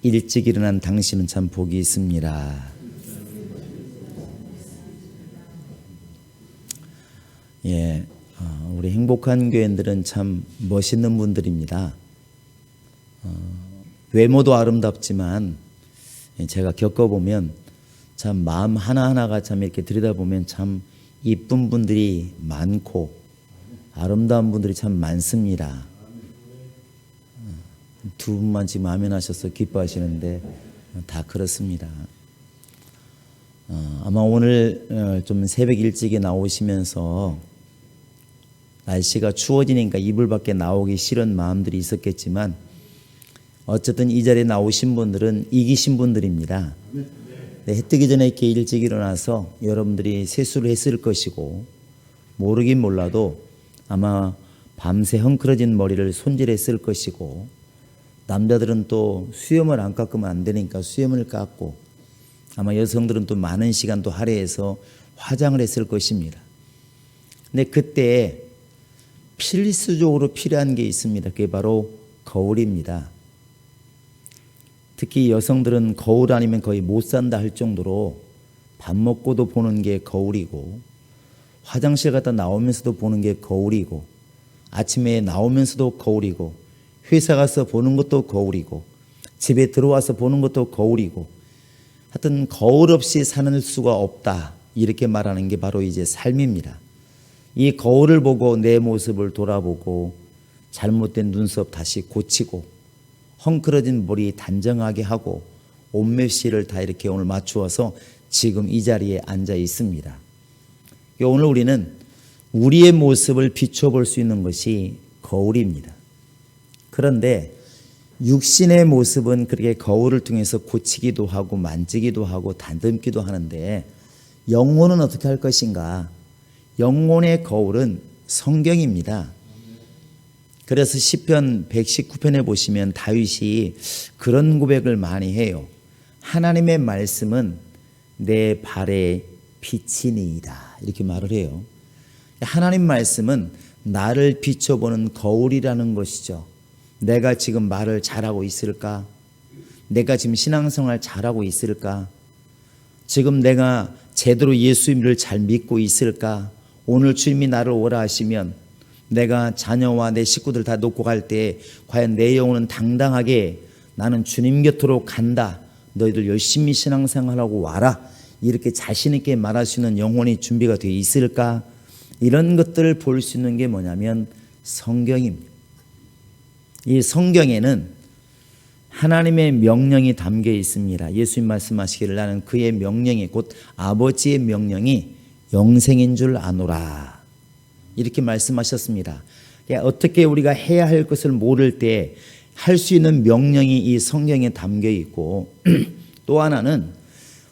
일찍 일어난 당신은 참 복이 있습니다. 예, 우리 행복한 교인들은 참 멋있는 분들입니다. 외모도 아름답지만 제가 겪어보면 참 마음 하나하나가 참 이렇게 들여다보면 참 이쁜 분들이 많고 아름다운 분들이 참 많습니다. 두 분만 지금 아멘 하셔서 기뻐하시는데 다 그렇습니다. 아마 오늘 좀 새벽 일찍에 나오시면서 날씨가 추워지니까 이불 밖에 나오기 싫은 마음들이 있었겠지만 어쨌든 이 자리에 나오신 분들은 이기신 분들입니다. 해 뜨기 전에 이렇게 일찍 일어나서 여러분들이 세수를 했을 것이고 모르긴 몰라도 아마 밤새 헝클어진 머리를 손질했을 것이고 남자들은 또 수염을 안 깎으면 안 되니까 수염을 깎고 아마 여성들은 또 많은 시간 또 할애해서 화장을 했을 것입니다. 근데 그때 필수적으로 필요한 게 있습니다. 그게 바로 거울입니다. 특히 여성들은 거울 아니면 거의 못 산다 할 정도로 밥 먹고도 보는 게 거울이고 화장실 갔다 나오면서도 보는 게 거울이고 아침에 나오면서도 거울이고 회사 가서 보는 것도 거울이고 집에 들어와서 보는 것도 거울이고 하여튼 거울 없이 사는 수가 없다 이렇게 말하는 게 바로 이제 삶입니다. 이 거울을 보고 내 모습을 돌아보고 잘못된 눈썹 다시 고치고 헝클어진 머리 단정하게 하고 옷맵시를 다 이렇게 오늘 맞추어서 지금 이 자리에 앉아 있습니다. 오늘 우리는 우리의 모습을 비춰볼 수 있는 것이 거울입니다. 그런데 육신의 모습은 그렇게 거울을 통해서 고치기도 하고 만지기도 하고 다듬기도 하는데 영혼은 어떻게 할 것인가? 영혼의 거울은 성경입니다. 그래서 시편 119편에 보시면 다윗이 그런 고백을 많이 해요. 하나님의 말씀은 내 발의 빛이니이다 이렇게 말을 해요. 하나님 말씀은 나를 비춰보는 거울이라는 것이죠. 내가 지금 말을 잘하고 있을까? 내가 지금 신앙생활 잘하고 있을까? 지금 내가 제대로 예수님을 잘 믿고 있을까? 오늘 주님이 나를 오라 하시면 내가 자녀와 내 식구들 다 놓고 갈 때 과연 내 영혼은 당당하게 나는 주님 곁으로 간다. 너희들 열심히 신앙생활하고 와라. 이렇게 자신 있게 말할 수 있는 영혼이 준비가 되어 있을까? 이런 것들을 볼 수 있는 게 뭐냐면 성경입니다. 이 성경에는 하나님의 명령이 담겨 있습니다. 예수님 말씀하시기를 나는 그의 명령이 곧 아버지의 명령이 영생인 줄 아노라. 이렇게 말씀하셨습니다. 어떻게 우리가 해야 할 것을 모를 때 할 수 있는 명령이 이 성경에 담겨 있고 또 하나는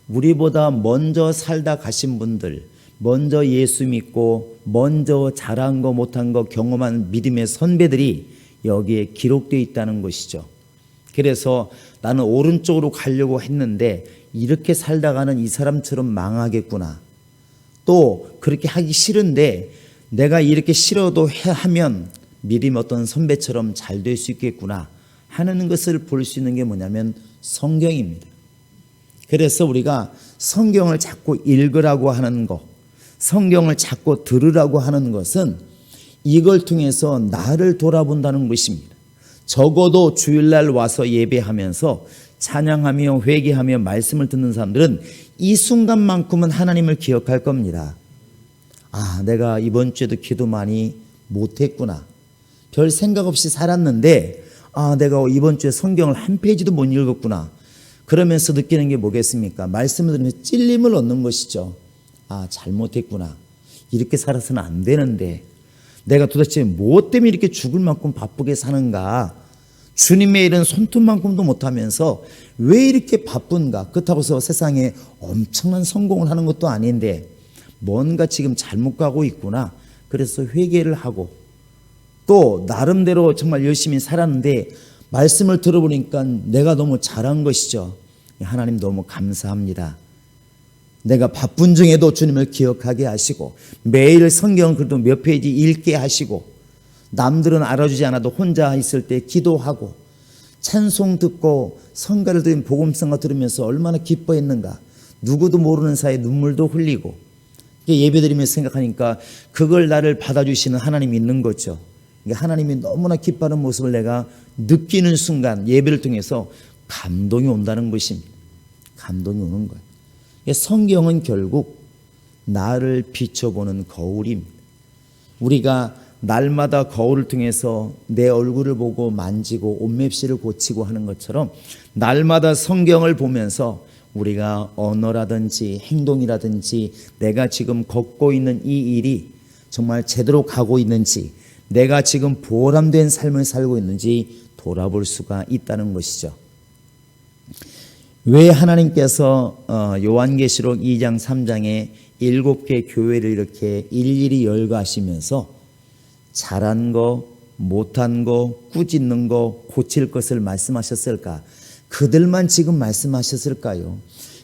우리보다 먼저 살다 가신 분들, 먼저 예수 믿고 먼저 잘한 거 못한 거 경험한 믿음의 선배들이 여기에 기록되어 있다는 것이죠. 그래서 나는 오른쪽으로 가려고 했는데 이렇게 살다가는 이 사람처럼 망하겠구나. 또 그렇게 하기 싫은데 내가 이렇게 싫어도 하면 믿음 어떤 선배처럼 잘 될 수 있겠구나 하는 것을 볼 수 있는 게 뭐냐면 성경입니다. 그래서 우리가 성경을 자꾸 읽으라고 하는 것, 성경을 자꾸 들으라고 하는 것은 이걸 통해서 나를 돌아본다는 것입니다. 적어도 주일날 와서 예배하면서 찬양하며 회개하며 말씀을 듣는 사람들은 이 순간만큼은 하나님을 기억할 겁니다. 아, 내가 이번 주에도 기도 많이 못했구나. 별 생각 없이 살았는데 아, 내가 이번 주에 성경을 한 페이지도 못 읽었구나. 그러면서 느끼는 게 뭐겠습니까? 말씀을 들으면서 찔림을 얻는 것이죠. 아, 잘못했구나. 이렇게 살아서는 안 되는데 내가 도대체 무엇 때문에 이렇게 죽을 만큼 바쁘게 사는가? 주님의 일은 손톱만큼도 못하면서 왜 이렇게 바쁜가? 그렇다고 해서 세상에 엄청난 성공을 하는 것도 아닌데 뭔가 지금 잘못 가고 있구나. 그래서 회개를 하고 또 나름대로 정말 열심히 살았는데 말씀을 들어보니까 내가 너무 잘한 것이죠. 하나님 너무 감사합니다. 내가 바쁜 중에도 주님을 기억하게 하시고 매일 성경 그래도 몇 페이지 읽게 하시고 남들은 알아주지 않아도 혼자 있을 때 기도하고 찬송 듣고 성가를 들으면 복음성가 들으면서 얼마나 기뻐했는가. 누구도 모르는 사이에 눈물도 흘리고 예배드리면서 생각하니까 그걸 나를 받아주시는 하나님이 있는 거죠. 하나님이 너무나 기뻐하는 모습을 내가 느끼는 순간 예배를 통해서 감동이 온다는 것입니다. 감동이 오는 거예요. 성경은 결국 나를 비춰보는 거울입니다. 우리가 날마다 거울을 통해서 내 얼굴을 보고 만지고 옷맵시를 고치고 하는 것처럼 날마다 성경을 보면서 우리가 언어라든지 행동이라든지 내가 지금 걷고 있는 이 일이 정말 제대로 가고 있는지, 내가 지금 보람된 삶을 살고 있는지 돌아볼 수가 있다는 것이죠. 왜 하나님께서 요한계시록 2장 3장에 7개 교회를 이렇게 일일이 열거하시면서 잘한 거, 못한 거, 꾸짖는 거, 고칠 것을 말씀하셨을까? 그들만 지금 말씀하셨을까요?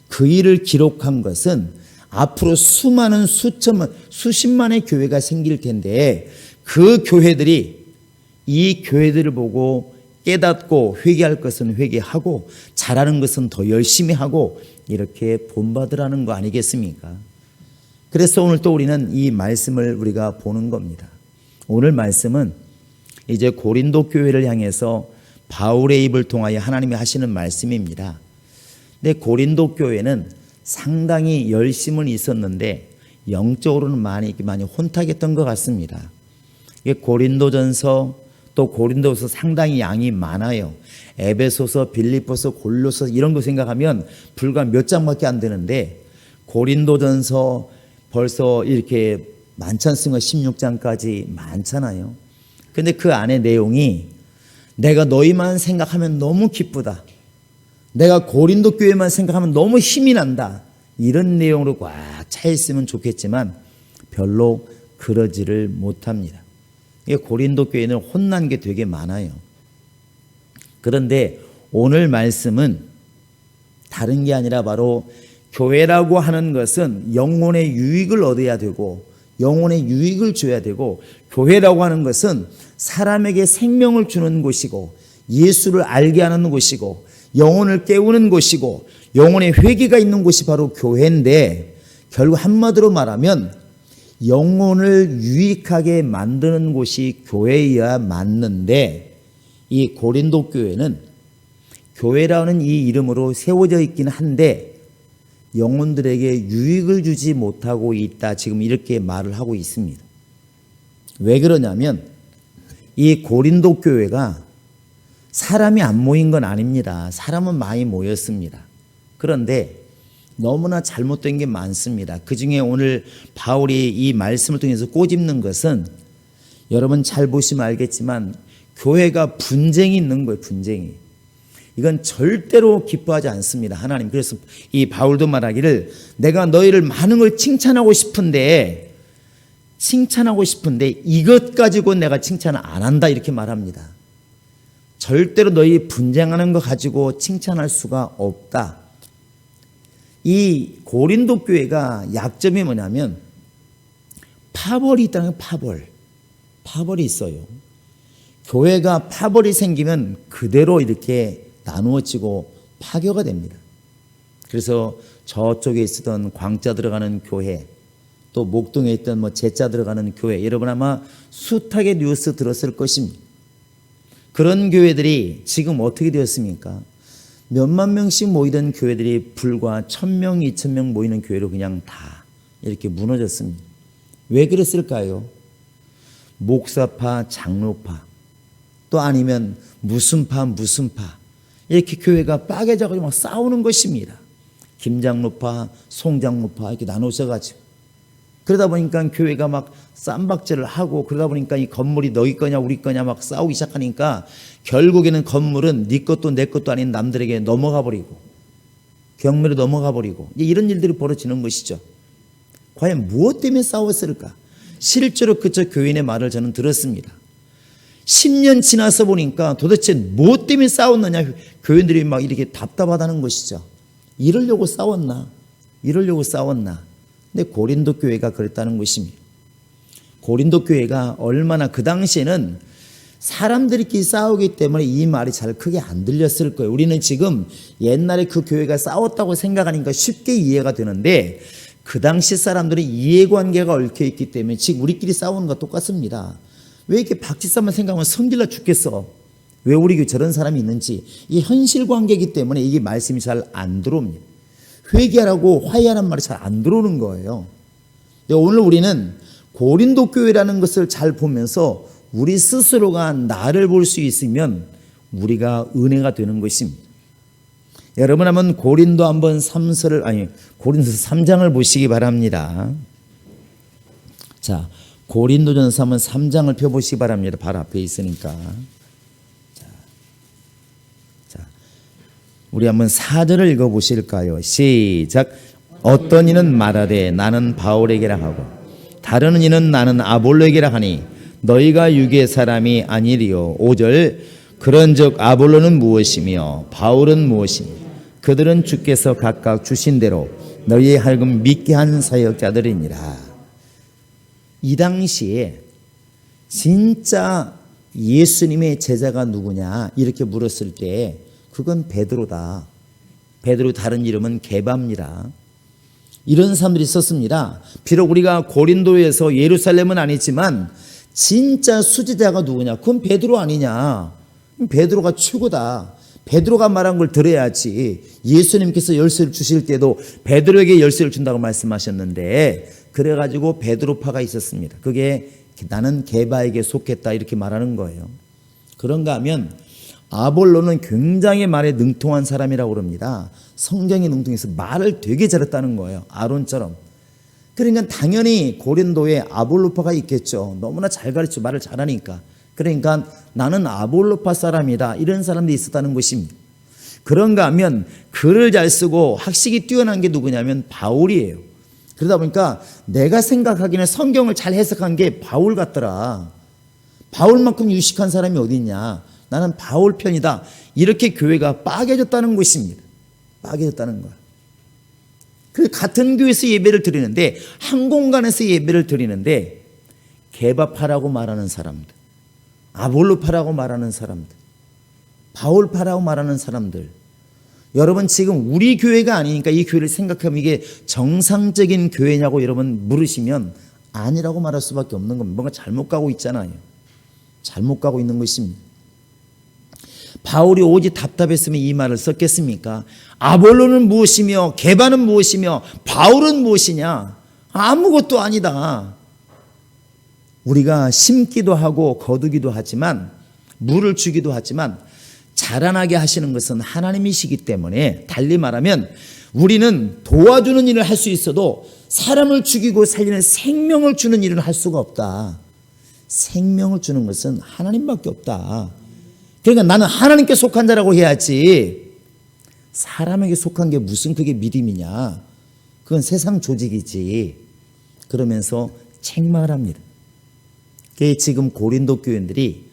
그 일을 기록한 것은 앞으로 수많은 수천만, 수십만의 교회가 생길 텐데 그 교회들이 이 교회들을 보고 깨닫고 회개할 것은 회개하고 잘하는 것은 더 열심히 하고 이렇게 본받으라는 거 아니겠습니까? 그래서 오늘 또 우리는 이 말씀을 우리가 보는 겁니다. 오늘 말씀은 이제 고린도 교회를 향해서 바울의 입을 통하여 하나님이 하시는 말씀입니다. 근데 고린도 교회는 상당히 열심은 있었는데 영적으로는 많이 혼탁했던 것 같습니다. 고린도전서 또 고린도서 상당히 양이 많아요. 에베소서, 빌립보서, 골로서 이런 거 생각하면 불과 몇 장밖에 안 되는데 고린도전서 벌써 이렇게 많지 않습니까? 16장까지 많잖아요. 근데 그 안에 내용이 내가 너희만 생각하면 너무 기쁘다. 내가 고린도 교회만 생각하면 너무 힘이 난다. 이런 내용으로 꽉 차 있으면 좋겠지만 별로 그러지를 못합니다. 고린도 교회는 혼난 게 되게 많아요. 그런데 오늘 말씀은 다른 게 아니라 바로 교회라고 하는 것은 영혼의 유익을 얻어야 되고 영혼의 유익을 줘야 되고 교회라고 하는 것은 사람에게 생명을 주는 곳이고 예수를 알게 하는 곳이고 영혼을 깨우는 곳이고 영혼의 회개가 있는 곳이 바로 교회인데 결국 한마디로 말하면 영혼을 유익하게 만드는 곳이 교회여야 맞는데 이 고린도 교회는 교회라는 이 이름으로 세워져 있긴 한데 영혼들에게 유익을 주지 못하고 있다. 지금 이렇게 말을 하고 있습니다. 왜 그러냐면 이 고린도 교회가 사람이 안 모인 건 아닙니다. 사람은 많이 모였습니다. 그런데 너무나 잘못된 게 많습니다. 그 중에 오늘 바울이 이 말씀을 통해서 꼬집는 것은 여러분 잘 보시면 알겠지만 교회가 분쟁이 있는 거예요. 분쟁이. 이건 절대로 기뻐하지 않습니다. 하나님. 그래서 이 바울도 말하기를 내가 너희를 많은 걸 칭찬하고 싶은데 이것 가지고 내가 칭찬을 안 한다 이렇게 말합니다. 절대로 너희 분쟁하는 거 가지고 칭찬할 수가 없다. 이 고린도 교회가 약점이 뭐냐면 파벌이 있다는 거예요. 파벌이 있어요. 교회가 파벌이 생기면 그대로 이렇게 나누어지고 파괴가 됩니다. 그래서 저쪽에 있었던 광자 들어가는 교회, 또 목동에 있던 제자 들어가는 교회, 여러분 아마 숱하게 뉴스 들었을 것입니다. 그런 교회들이 지금 어떻게 되었습니까? 몇만 명씩 모이던 교회들이 불과 1000명, 2000명 모이는 교회로 그냥 다 이렇게 무너졌습니다. 왜 그랬을까요? 목사파, 장로파, 또 아니면 무슨 파 이렇게 교회가 빠개져가지고 막 싸우는 것입니다. 김장로파, 송장로파 이렇게 나누셔가지고 그러다 보니까 교회가 막 쌈박질을 하고 그러다 보니까 이 건물이 너희 거냐 우리 거냐 막 싸우기 시작하니까 결국에는 건물은 네 것도 내 것도 아닌 남들에게 넘어가 버리고 경매로 넘어가 버리고 이런 일들이 벌어지는 것이죠. 과연 무엇 때문에 싸웠을까? 실제로 그저 교인의 말을 저는 들었습니다. 10년 지나서 보니까 도대체 무엇 때문에 싸웠느냐 교인들이 막 이렇게 답답하다는 것이죠. 이러려고 싸웠나? 근데 고린도 교회가 그랬다는 것입니다. 고린도 교회가 얼마나 그 당시에는 사람들끼리 싸우기 때문에 이 말이 잘 크게 안 들렸을 거예요. 우리는 지금 옛날에 그 교회가 싸웠다고 생각하니까 쉽게 이해가 되는데 그 당시 사람들은 이해관계가 얽혀있기 때문에 지금 우리끼리 싸우는 것과 똑같습니다. 왜 이렇게 박지사만 생각하면 성질나 죽겠어. 왜 우리 교회 저런 사람이 있는지. 이 현실 관계이기 때문에 이게 말씀이 잘 안 들어옵니다. 회개하라고 화해하는 말이 잘 안 들어오는 거예요. 오늘 우리는 고린도 교회라는 것을 잘 보면서 우리 스스로가 나를 볼 수 있으면 우리가 은혜가 되는 것입니다. 여러분 한번 고린도 한번 고린도서 3장을 보시기 바랍니다. 자, 고린도전서 한번 3장을 펴보시기 바랍니다. 바로 앞에 있으니까. 자, 우리 한번 4절을 읽어보실까요? 시작. 어떤 이는 말하되 나는 바울에게라 하고 다른 이는 나는 아볼로에게라 하니 너희가 육의 사람이 아니리요. 5절. 그런즉 아볼로는 무엇이며 바울은 무엇이며 그들은 주께서 각각 주신 대로 너희의 하여금 믿게 한 사역자들이니라. 이 당시에 진짜 예수님의 제자가 누구냐 이렇게 물었을 때 그건 베드로다. 베드로 다른 이름은 게바입니다. 이런 사람들이 있었습니다. 비록 우리가 고린도에서 예루살렘은 아니지만 진짜 수제자가 누구냐? 그건 베드로 아니냐? 베드로가 최고다. 베드로가 말한 걸 들어야지. 예수님께서 열쇠를 주실 때도 베드로에게 열쇠를 준다고 말씀하셨는데 그래가지고 베드로파가 있었습니다. 그게 나는 게바에게 속했다 이렇게 말하는 거예요. 그런가 하면 아볼로는 굉장히 말에 능통한 사람이라고 그럽니다. 성경에 능통해서 말을 되게 잘했다는 거예요. 아론처럼. 그러니까 당연히 고린도에 아볼로파가 있겠죠. 너무나 잘 가르쳐 말을 잘하니까. 그러니까 나는 아볼로파 사람이다 이런 사람들이 있었다는 것입니다. 그런가 하면 글을 잘 쓰고 학식이 뛰어난 게 누구냐면 바울이에요. 그러다 보니까 내가 생각하기에는 성경을 잘 해석한 게 바울 같더라. 바울만큼 유식한 사람이 어디 있냐. 나는 바울 편이다. 이렇게 교회가 빠개졌다는 것입니다. 빠개졌다는 거야. 그 같은 교회에서 예배를 드리는데 한 공간에서 예배를 드리는데 게바파라고 말하는 사람들, 아볼로파라고 말하는 사람들, 바울파라고 말하는 사람들. 여러분 지금 우리 교회가 아니니까 이 교회를 생각하면 이게 정상적인 교회냐고 여러분 물으시면 아니라고 말할 수밖에 없는 겁니다. 뭔가 잘못 가고 있잖아요. 잘못 가고 있는 것입니다. 바울이 오직 답답했으면 이 말을 썼겠습니까? 아볼로는 무엇이며 게바는 무엇이며 바울은 무엇이냐? 아무것도 아니다. 우리가 심기도 하고 거두기도 하지만 물을 주기도 하지만 자라나게 하시는 것은 하나님이시기 때문에 달리 말하면 우리는 도와주는 일을 할 수 있어도 사람을 죽이고 살리는 생명을 주는 일을 할 수가 없다. 생명을 주는 것은 하나님밖에 없다. 그러니까 나는 하나님께 속한 자라고 해야지 사람에게 속한 게 무슨 그게 믿음이냐. 그건 세상 조직이지. 그러면서 책망합니다. 지금 고린도 교인들이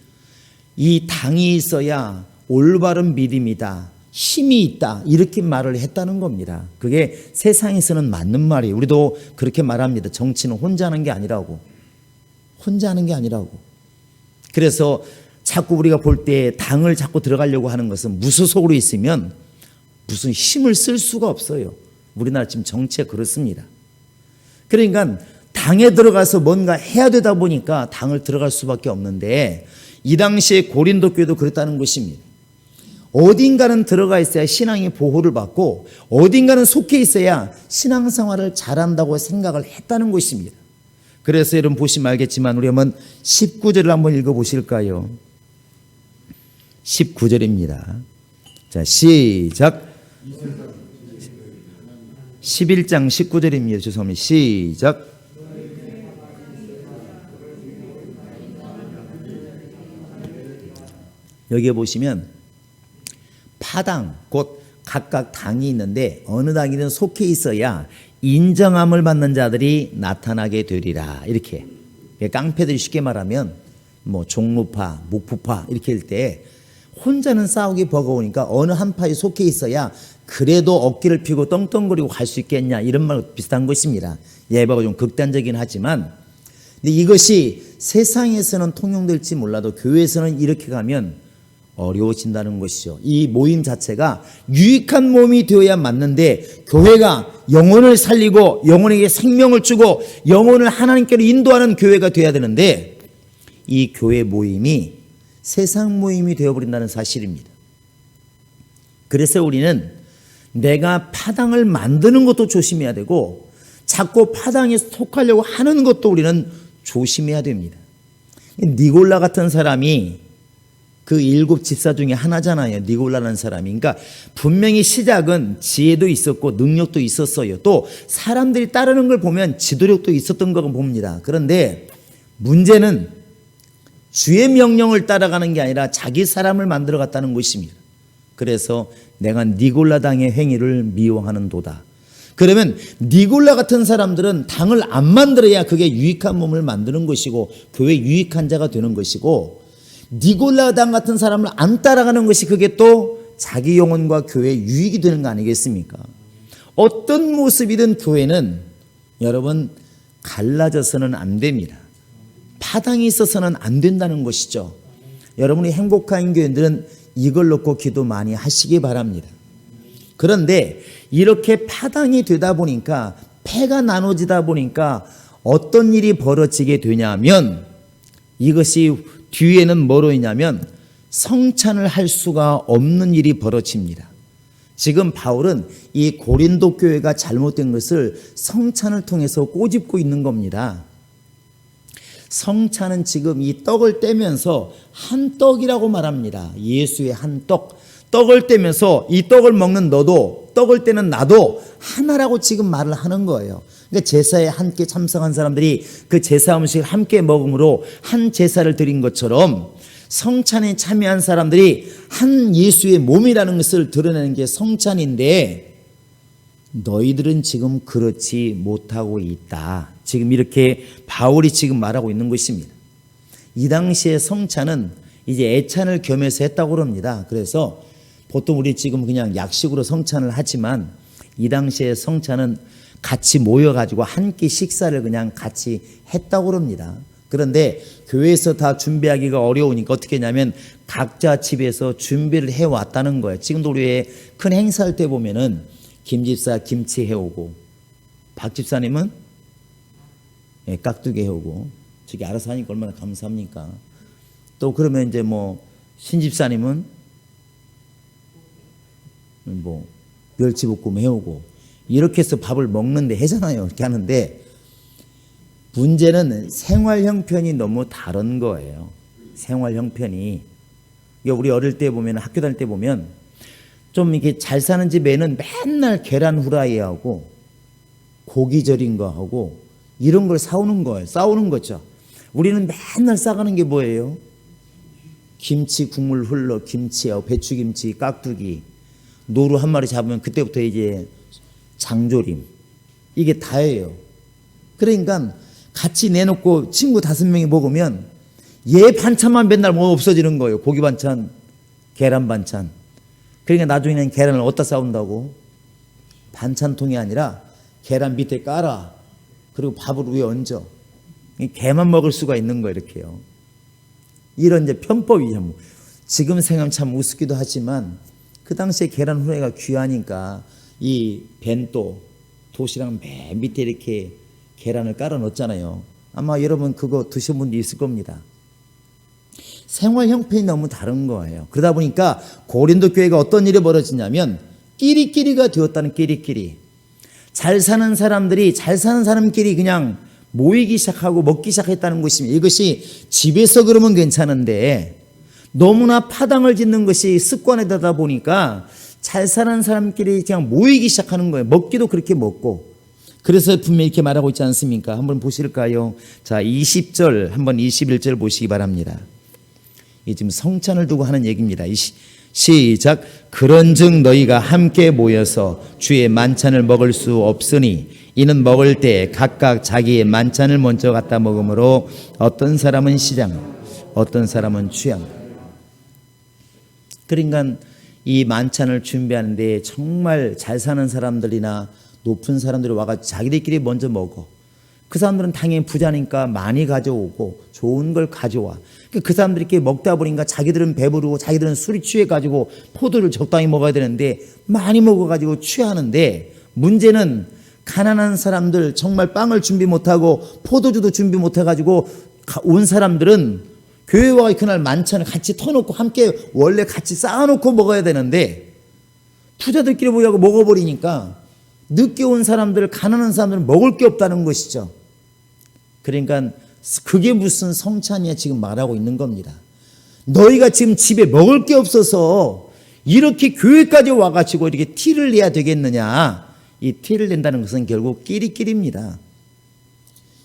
이 당이 있어야 올바른 믿음이다. 힘이 있다. 이렇게 말을 했다는 겁니다. 그게 세상에서는 맞는 말이에요. 우리도 그렇게 말합니다. 정치는 혼자 하는 게 아니라고. 혼자 하는 게 아니라고. 그래서 자꾸 우리가 볼 때 당을 자꾸 들어가려고 하는 것은 무소속으로 있으면 무슨 힘을 쓸 수가 없어요. 우리나라 지금 정치가 그렇습니다. 그러니까 당에 들어가서 뭔가 해야 되다 보니까 당을 들어갈 수밖에 없는데 이 당시에 고린도 교회도 그랬다는 것입니다. 어딘가는 들어가 있어야 신앙이 보호를 받고 어딘가는 속해 있어야 신앙생활을 잘한다고 생각을 했다는 것입니다. 그래서 여러분 보시면 알겠지만 우리 한번 19절을 한번 읽어보실까요? 19절입니다. 자, 시작. 11장 19절입니다. 죄송합니다. 시작. 여기에 보시면 파당, 곧 각각 당이 있는데 어느 당이든 속해 있어야 인정함을 받는 자들이 나타나게 되리라. 이렇게 깡패들이 쉽게 말하면 뭐 종로파, 목포파 이렇게 할 때 혼자는 싸우기 버거우니까 어느 한 파에 속해 있어야 그래도 어깨를 펴고 떵떵거리고 갈 수 있겠냐 이런 말 비슷한 것입니다. 예배가 좀 극단적이긴 하지만 근데 이것이 세상에서는 통용될지 몰라도 교회에서는 이렇게 가면 어려워진다는 것이죠. 이 모임 자체가 유익한 모임이 되어야 맞는데 교회가 영혼을 살리고 영혼에게 생명을 주고 영혼을 하나님께로 인도하는 교회가 되어야 되는데 이 교회 모임이 세상 모임이 되어버린다는 사실입니다. 그래서 우리는 내가 파당을 만드는 것도 조심해야 되고 자꾸 파당에 속하려고 하는 것도 우리는 조심해야 됩니다. 니골라 같은 사람이 그 7 집사 중에 하나잖아요. 니골라라는 사람이. 그러니까 분명히 시작은 지혜도 있었고 능력도 있었어요. 또 사람들이 따르는 걸 보면 지도력도 있었던 거 봅니다. 그런데 문제는 주의 명령을 따라가는 게 아니라 자기 사람을 만들어 갔다는 것입니다. 그래서 내가 니골라 당의 행위를 미워하는도다. 그러면 니골라 같은 사람들은 당을 안 만들어야 그게 유익한 몸을 만드는 것이고 교회 유익한 자가 되는 것이고 니골라 당 같은 사람을 안 따라가는 것이 그게 또 자기 영혼과 교회에 유익이 되는 거 아니겠습니까? 어떤 모습이든 교회는 여러분 갈라져서는 안 됩니다. 파당이 있어서는 안 된다는 것이죠. 여러분이 행복한 교회들은 이걸 놓고 기도 많이 하시기 바랍니다. 그런데 이렇게 파당이 되다 보니까 패가 나눠지다 보니까 어떤 일이 벌어지게 되냐면 이것이 뒤에는 뭐로 있냐면 성찬을 할 수가 없는 일이 벌어집니다. 지금 바울은 이 고린도 교회가 잘못된 것을 성찬을 통해서 꼬집고 있는 겁니다. 성찬은 지금 이 떡을 떼면서 한 떡이라고 말합니다. 예수의 한 떡. 떡을 떼면서 이 떡을 먹는 너도 떡을 떼는 나도 하나라고 지금 말을 하는 거예요. 그러니까 제사에 함께 참석한 사람들이 그 제사 음식을 함께 먹음으로 한 제사를 드린 것처럼 성찬에 참여한 사람들이 한 예수의 몸이라는 것을 드러내는 게 성찬인데 너희들은 지금 그렇지 못하고 있다. 지금 이렇게 바울이 지금 말하고 있는 것입니다. 이 당시에 성찬은 이제 애찬을 겸해서 했다고 그럽니다. 그래서 보통 우리 지금 그냥 약식으로 성찬을 하지만 이 당시에 성찬은 같이 모여가지고 한 끼 식사를 그냥 같이 했다고 그럽니다. 그런데 교회에서 다 준비하기가 어려우니까 어떻게 했냐면 각자 집에서 준비를 해왔다는 거예요. 지금도 우리 큰 행사할 때 보면은 김 집사 김치 해오고 박 집사님은 깍두기 해오고 저기 알아서 하니까 얼마나 감사합니까? 또 그러면 이제 뭐 신 집사님은 뭐 멸치볶음 해오고 이렇게 해서 밥을 먹는데 하잖아요. 이렇게 하는데 문제는 생활 형편이 너무 다른 거예요. 생활 형편이. 우리 어릴 때 보면 학교 다닐 때 보면 좀 이렇게 잘 사는 집에는 맨날 계란 후라이하고 고기 절인 거 하고 이런 걸 사오는 거예요. 싸우는 거죠. 우리는 맨날 싸가는 게 뭐예요? 김치 국물 흘러 김치하고 배추김치 깍두기 노루 한 마리 잡으면 그때부터 이제 장조림 이게 다예요. 그러니까 같이 내놓고 친구 5명이 먹으면 얘 반찬만 맨날 뭐 없어지는 거예요. 고기 반찬, 계란 반찬. 그러니까 나중에는 계란을 어디다 싸운다고? 반찬통이 아니라 계란 밑에 깔아. 그리고 밥을 위에 얹어. 걔만 먹을 수가 있는 거예요. 이렇게요. 이런 이제 편법이죠. 지금 생각하면 참 우습기도 하지만 그 당시에 계란 후라이가 귀하니까 이 벤또 도시락 맨 밑에 이렇게 계란을 깔아 넣었잖아요. 아마 여러분 그거 드신 분도 있을 겁니다. 생활 형편이 너무 다른 거예요. 그러다 보니까 고린도 교회가 어떤 일이 벌어지냐면 끼리끼리가 되었다는 끼리끼리. 잘 사는 사람들이 잘 사는 사람끼리 그냥 모이기 시작하고 먹기 시작했다는 것입니다. 이것이 집에서 그러면 괜찮은데 너무나 파당을 짓는 것이 습관이 되다 보니까 잘 사는 사람끼리 그냥 모이기 시작하는 거예요. 먹기도 그렇게 먹고. 그래서 분명히 이렇게 말하고 있지 않습니까? 한번 보실까요? 자, 20절 한번 21절 보시기 바랍니다. 이 지금 성찬을 두고 하는 얘기입니다. 시작. 그런즉 너희가 함께 모여서 주의 만찬을 먹을 수 없으니 이는 먹을 때 각각 자기의 만찬을 먼저 갖다 먹으므로 어떤 사람은 시장 어떤 사람은 취향. 그러니까 이 만찬을 준비하는데 정말 잘 사는 사람들이나 높은 사람들이 와가지고 자기들끼리 먼저 먹어. 그 사람들은 당연히 부자니까 많이 가져오고 좋은 걸 가져와. 그 사람들이 이렇게 먹다 보니까 자기들은 배부르고 자기들은 술이 취해가지고 포도를 적당히 먹어야 되는데 많이 먹어가지고 취하는데, 문제는 가난한 사람들, 정말 빵을 준비 못하고 포도주도 준비 못해가지고 온 사람들은 교회와 그날 만찬을 같이 터놓고 함께 원래 같이 쌓아놓고 먹어야 되는데, 부자들끼리 모여서 먹어버리니까 늦게 온 사람들, 가난한 사람들은 먹을 게 없다는 것이죠. 그러니까 그게 무슨 성찬이야 지금 말하고 있는 겁니다. 너희가 지금 집에 먹을 게 없어서 이렇게 교회까지 와가지고 이렇게 티를 내야 되겠느냐. 이 티를 낸다는 것은 결국 끼리끼리입니다.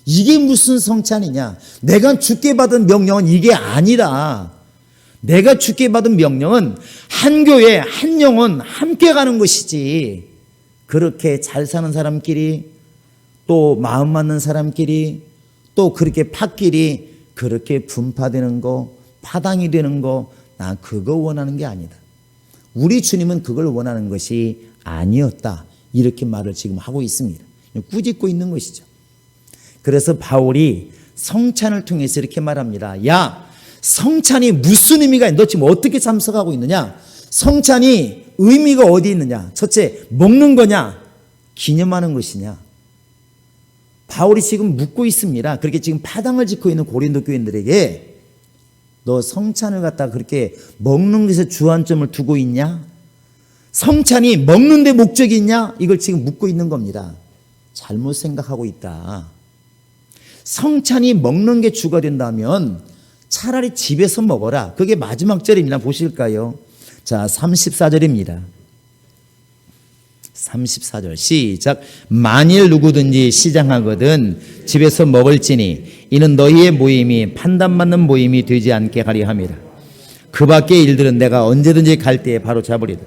이게 무슨 성찬이냐. 내가 주께 받은 명령은 이게 아니라, 내가 주께 받은 명령은 한 교회 한 영혼 함께 가는 것이지, 그렇게 잘 사는 사람끼리 또 마음 맞는 사람끼리 또 그렇게 팥끼리 그렇게 분파되는 거, 파당이 되는 거, 나 그거 원하는 게 아니다. 우리 주님은 그걸 원하는 것이 아니었다. 이렇게 말을 지금 하고 있습니다. 꾸짖고 있는 것이죠. 그래서 바울이 성찬을 통해서 이렇게 말합니다. 야, 성찬이 무슨 의미가 있냐? 너 지금 어떻게 참석하고 있느냐? 성찬이 의미가 어디 있느냐? 첫째, 먹는 거냐? 기념하는 것이냐? 바울이 지금 묻고 있습니다. 그렇게 지금 파당을 짓고 있는 고린도 교인들에게, 너 성찬을 갖다가 그렇게 먹는 것에 주안점을 두고 있냐? 성찬이 먹는 데 목적이 있냐? 이걸 지금 묻고 있는 겁니다. 잘못 생각하고 있다. 성찬이 먹는 게 주가 된다면 차라리 집에서 먹어라. 그게 마지막 절입니다. 보실까요? 자, 34절입니다. 34절 시작. 만일 누구든지 시장하거든 집에서 먹을지니 이는 너희의 모임이 판단받는 모임이 되지 않게 하려 함이라. 그 밖의 일들은 내가 언제든지 갈 때에 바로 잡으리라.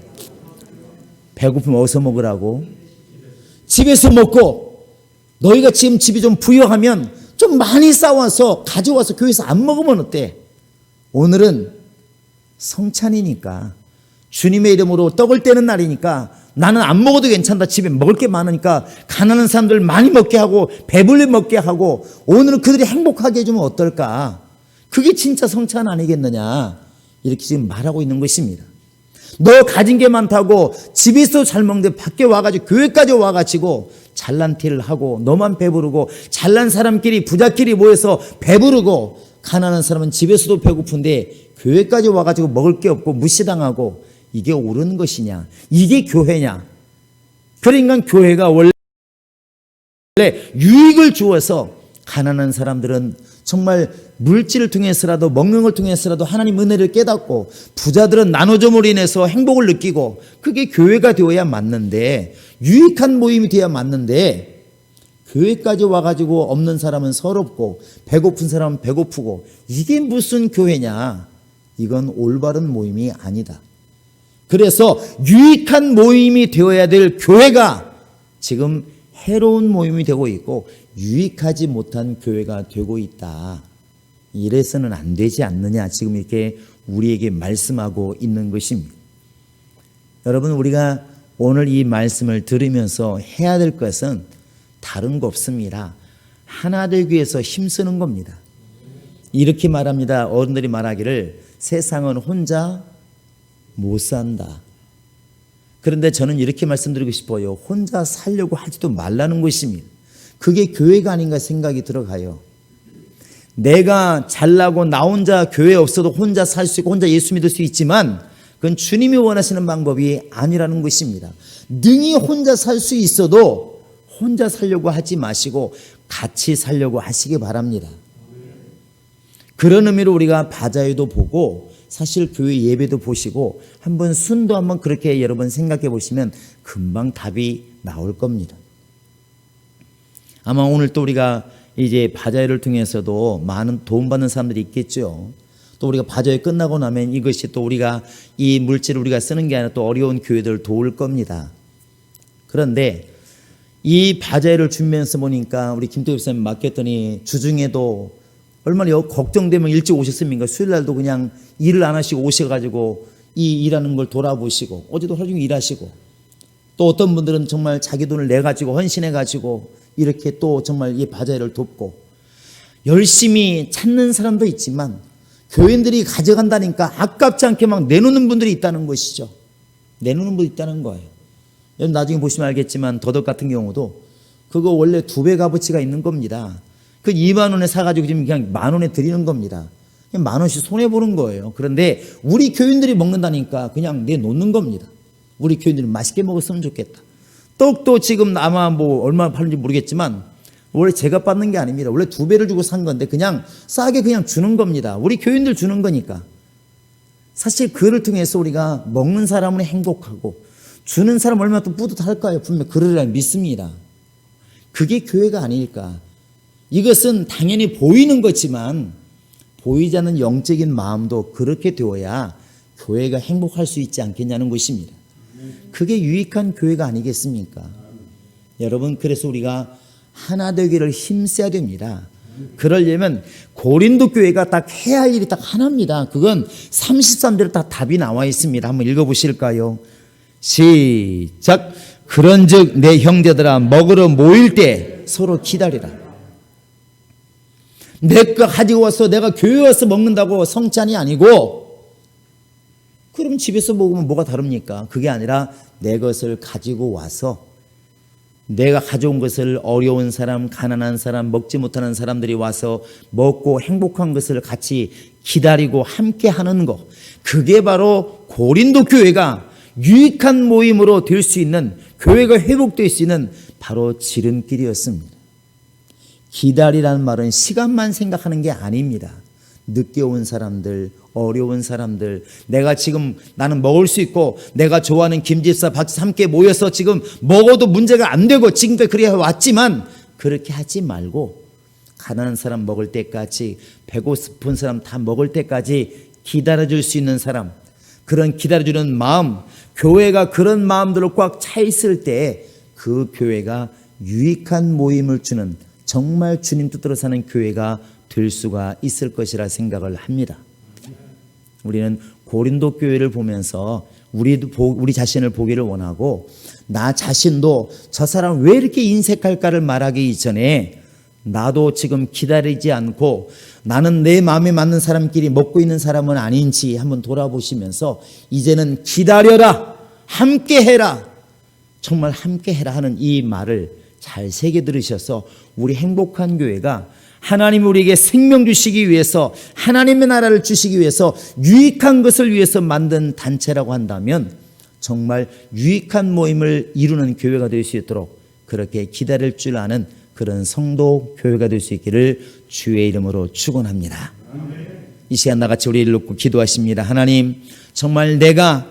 배고프면 어디서 먹으라고? 집에서 먹고, 너희가 지금 집이 좀 부유하면 좀 많이 싸와서 가져와서 교회에서 안 먹으면 어때? 오늘은 성찬이니까, 주님의 이름으로 떡을 떼는 날이니까 나는 안 먹어도 괜찮다. 집에 먹을 게 많으니까 가난한 사람들 많이 먹게 하고 배불리 먹게 하고 오늘은 그들이 행복하게 해주면 어떨까? 그게 진짜 성찬 아니겠느냐? 이렇게 지금 말하고 있는 것입니다. 너 가진 게 많다고 집에서 잘 먹는데 밖에 와가지고 교회까지 와가지고 잘난 티를 하고 너만 배부르고, 잘난 사람끼리 부자끼리 모여서 배부르고, 가난한 사람은 집에서도 배고픈데 교회까지 와가지고 먹을 게 없고 무시당하고, 이게 옳은 것이냐? 이게 교회냐? 그러니까 교회가 원래 유익을 주어서 가난한 사람들은 정말 물질을 통해서라도 먹는 걸 통해서라도 하나님 은혜를 깨닫고, 부자들은 나눠줌으로 인해서 행복을 느끼고, 그게 교회가 되어야 맞는데, 유익한 모임이 되어야 맞는데, 교회까지 와가지고 없는 사람은 서럽고 배고픈 사람은 배고프고, 이게 무슨 교회냐? 이건 올바른 모임이 아니다. 그래서 유익한 모임이 되어야 될 교회가 지금 해로운 모임이 되고 있고 유익하지 못한 교회가 되고 있다. 이래서는 안 되지 않느냐, 지금 이렇게 우리에게 말씀하고 있는 것입니다. 여러분, 우리가 오늘 이 말씀을 들으면서 해야 될 것은 다른 거 없습니다. 하나 되기 위해서 힘쓰는 겁니다. 이렇게 말합니다. 어른들이 말하기를 세상은 혼자 못 산다. 그런데 저는 이렇게 말씀드리고 싶어요. 혼자 살려고 하지도 말라는 것입니다. 그게 교회가 아닌가 생각이 들어가요. 내가 잘나고 나 혼자 교회 없어도 혼자 살 수 있고 혼자 예수 믿을 수 있지만 그건 주님이 원하시는 방법이 아니라는 것입니다. 능히 혼자 살 수 있어도 혼자 살려고 하지 마시고 같이 살려고 하시기 바랍니다. 그런 의미로 우리가 바자회도 보고 사실 교회 예배도 보시고 한번 순도 한번 그렇게 여러분 생각해 보시면 금방 답이 나올 겁니다. 아마 오늘 또 우리가 이제 바자회를 통해서도 많은 도움받는 사람들이 있겠죠. 또 우리가 바자회 끝나고 나면 이것이 또 우리가 이 물질을 우리가 쓰는 게 아니라 또 어려운 교회들을 도울 겁니다. 그런데 이 바자회를 준비해서 보니까 우리 김태우 목사님 맡겼더니 주중에도 얼마나 걱정되면 일찍 오셨습니까? 수요일날도 그냥 일을 안 하시고 오셔가지고 이 일하는 걸 돌아보시고 어제도 하루 종일 일하시고 또 어떤 분들은 정말 자기 돈을 내가지고 헌신해가지고 이렇게 또 정말 이 바자회를 돕고 열심히 찾는 사람도 있지만 교인들이 가져간다니까 아깝지 않게 막 내놓는 분들이 있다는 것이죠. 내놓는 분이 있다는 거예요. 여러분 나중에 보시면 알겠지만 더덕 같은 경우도 그거 원래 2배 값어치가 있는 겁니다. 그 2만 원에 사가지고 지금 그냥 만 원에 드리는 겁니다. 그냥 만 원씩 손해보는 거예요. 그런데 우리 교인들이 먹는다니까 그냥 내놓는 겁니다. 우리 교인들이 맛있게 먹었으면 좋겠다. 떡도 지금 아마 뭐 얼마나 파는지 모르겠지만 원래 제가 받는 게 아닙니다. 원래 2배를 주고 산 건데 그냥 싸게 그냥 주는 겁니다. 우리 교인들 주는 거니까. 사실 그를 통해서 우리가 먹는 사람은 행복하고 주는 사람 얼마나 또 뿌듯할까요? 분명 그러리라 믿습니다. 그게 교회가 아닐까. 이것은 당연히 보이는 거지만 보이지 않는 영적인 마음도 그렇게 되어야 교회가 행복할 수 있지 않겠냐는 것입니다. 그게 유익한 교회가 아니겠습니까? 여러분 그래서 우리가 하나 되기를 힘써야 됩니다. 그러려면 고린도 교회가 딱 해야 할 일이 딱 하나입니다. 그건 33절에 다 답이 나와 있습니다. 한번 읽어보실까요? 시작. 그런즉 내 형제들아 먹으러 모일 때 서로 기다리라. 내 거 가지고 와서 내가 교회 와서 먹는다고 성찬이 아니고 그럼 집에서 먹으면 뭐가 다릅니까? 그게 아니라 내 것을 가지고 와서 내가 가져온 것을 어려운 사람, 가난한 사람, 먹지 못하는 사람들이 와서 먹고 행복한 것을 같이 기다리고 함께 하는 것. 그게 바로 고린도 교회가 유익한 모임으로 될 수 있는, 교회가 회복될 수 있는 바로 지름길이었습니다. 기다리라는 말은 시간만 생각하는 게 아닙니다. 늦게 온 사람들, 어려운 사람들, 내가 지금 나는 먹을 수 있고 내가 좋아하는 김집사, 박집사 함께 모여서 지금 먹어도 문제가 안 되고 지금까지 그래 왔지만 그렇게 하지 말고 가난한 사람 먹을 때까지, 배고픈 사람 다 먹을 때까지 기다려줄 수 있는 사람, 그런 기다려주는 마음, 교회가 그런 마음들로 꽉 차 있을 때 그 교회가 유익한 모임을 주는, 정말 주님 뜻대로 사는 교회가 될 수가 있을 것이라 생각을 합니다. 우리는 고린도 교회를 보면서 우리 자신을 보기를 원하고, 나 자신도 저 사람 왜 이렇게 인색할까를 말하기 이전에 나도 지금 기다리지 않고 나는 내 마음에 맞는 사람끼리 먹고 있는 사람은 아닌지 한번 돌아보시면서 이제는 기다려라, 함께 해라, 정말 함께 해라 하는 이 말을 잘 새겨 들으셔서 우리 행복한 교회가 하나님이 우리에게 생명 주시기 위해서, 하나님의 나라를 주시기 위해서 유익한 것을 위해서 만든 단체라고 한다면 정말 유익한 모임을 이루는 교회가 될 수 있도록 그렇게 기다릴 줄 아는 그런 성도 교회가 될 수 있기를 주의 이름으로 축원합니다. 이 시간 나같이 우리를 놓고 기도하십니다. 하나님, 정말 내가